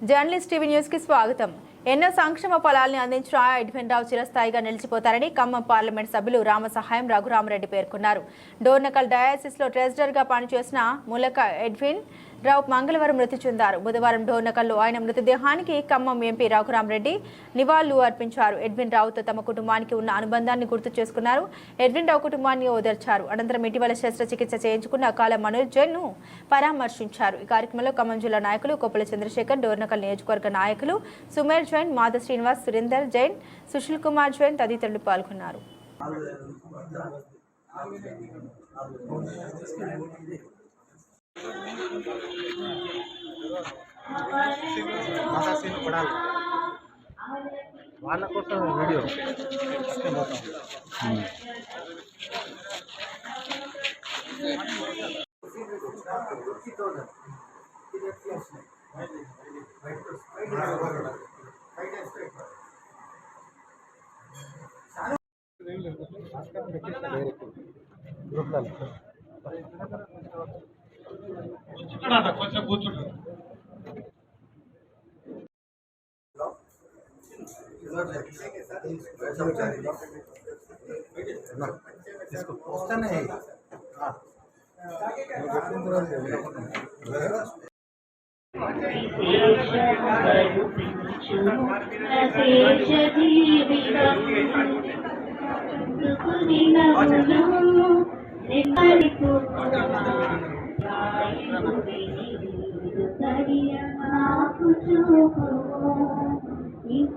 Journalist TV news కి స్వాగతం. ఎన్నో సంక్షేమ ఫలాల్ని అందించిన ఎడ్విన్ రావు చిరస్థాయిగా నిలిచిపోతారని ఖమ్మం పార్లమెంట్ సభ్యులు రామసహాయం రఘురామరెడ్డి పేర్కొన్నారు. డోర్నకల్ డయాసిస్ లో ట్రెజరర్ గా పనిచేసిన ములక ఎడ్విన్ రావు మంగళవారం మృతి చెందారు. బుధవారం డోర్నకల్లో ఆయన మృతదేహానికి ఖమ్మం ఎంపీ రఘురామరెడ్డి నివాళులు అర్పించారు. ఎడ్విన్ రావుతో తమ కుటుంబానికి ఉన్న అనుబంధాన్ని గుర్తు చేసుకున్నారు. ఎడ్విన్ రావు కుటుంబాన్ని ఓదార్చారు. అనంతరం ఇటీవల శస్త్రచికిత్స చేయించుకున్న కాల మనోజ్ జైన్ ను పరామర్శించారు. ఈ కార్యక్రమంలో ఖమ్మం జిల్లా నాయకులు కొప్పల చంద్రశేఖర్, డోర్నకల్ నియోజకవర్గ నాయకులు సుమేర్ జైన్, మాధ శ్రీనివాస్, సురేందర్ జైన్, సుశీల్ కుమార్ జైన్ తదితరులు పాల్గొన్నారు. వాళ్ళ కోసం వీడియో కొంచెం కూర్చుంటారు.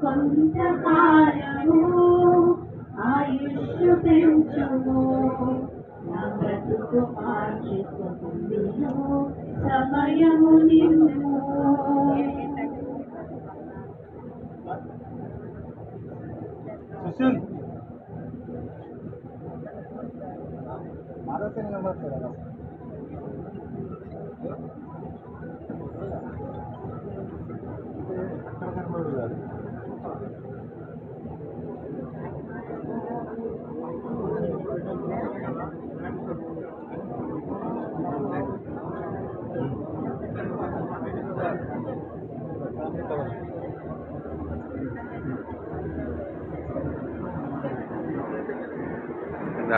కొంతకాలము ఆయుష్ పెంచుము నా బ్రతుకు మార్చుకుందును సమయము నిన్ను సుశీల్ మాధవ్ నెంబర్ చూడాలి. అక్కడ కనబడదు.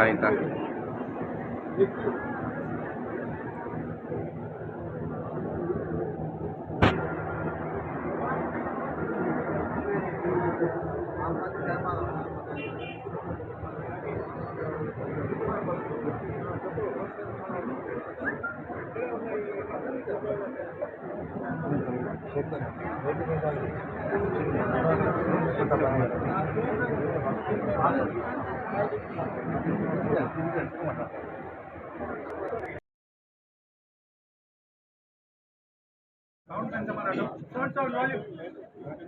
Entah.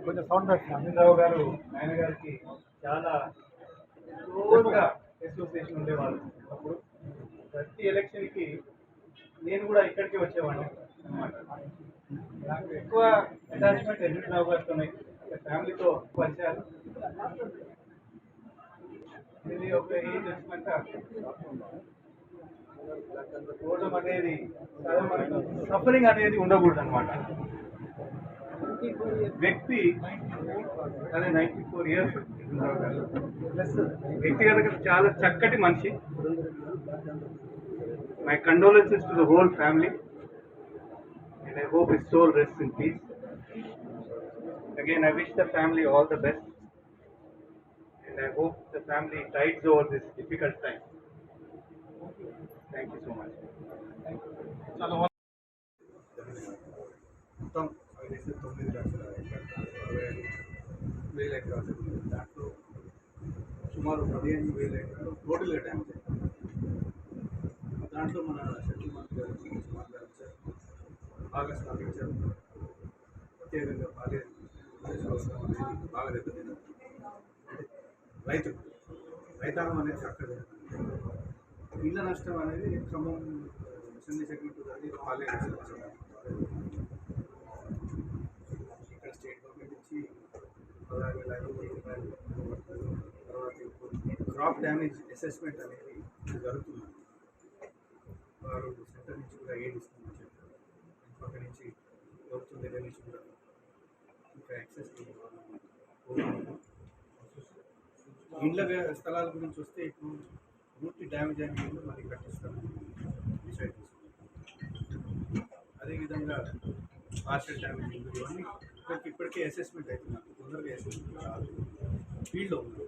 కొంచెం సౌండ్ పెట్టిన అనిల్ రావు గారు ఆయన గారికి చాలా క్లోజ్గా అసోసియేషన్ ఉండేవాళ్ళు. అప్పుడు ప్రతి ఎలక్షన్కి నేను కూడా ఇక్కడికి వచ్చేవాడిని అనమాట. నాకు ఎక్కువ అటాచ్మెంట్ అనిల్ రావు గారితో ఫ్యామిలీతో పరిచయాలు. ఇది ఒక ఏజ్ వచ్చినాక ఓటం అనేది సఫరింగ్ అనేది ఉండకూడదు అనమాట. వ్యక్తి అదే 94 years ప్లస్ వ్యక్తిగతంగా చాలా చక్కటి మనిషి. My condolences to the whole family and I hope his soul rest in peace. Again, I wish the family all the best and I hope the family tides over this difficult time. Thank you so much. మొత్తం 9 లక్షల 65,000 ఎకరాలు, దాంట్లో సుమారు 15,000 ఎకరాలు టోటల్గా damage అయింది. దాంట్లో మన షెడ్యూల్ మంత్రి గారు సుమారు గారు వచ్చారు, బాగా స్థాపించారు. ప్రత్యేకంగా అవసరం అనేది బాగా దెబ్బతిన్నారు. రైతాంగం అనేది అక్కడ ఇళ్ళ నష్టం అనేది ఖమ్మం అసెంబ్లీ సెగ్మెంట్ పాలే ఇక్కడ స్టేట్ గవర్నమెంట్ నుంచి 16,500 రూపాయలు. తర్వాత క్రాప్ డ్యామేజ్ అసెస్మెంట్ అనేది జరుగుతుంది. వారు సెంటర్ నుంచి కూడా ఎయిడ్ ఇస్తామని చెప్పారు. పక్క నుంచి ప్రభుత్వం దగ్గర నుంచి కూడా సక్సెస్ ఇండ్ల స్థలాల గురించి వస్తే ఇప్పుడు పూర్తి డ్యామేజ్ అయిన ఇల్లు మళ్ళీ కట్టిస్తామని డిసైడ్ చేసుకుంటాం. అదేవిధంగా పార్షల్ డ్యామేజ్ ఇల్లు ఇవన్నీ ఇప్పటికే అసెస్మెంట్ అవుతుంది, తొందరగా అసెస్మెంట్ ఫీల్డ్లో ఉంది.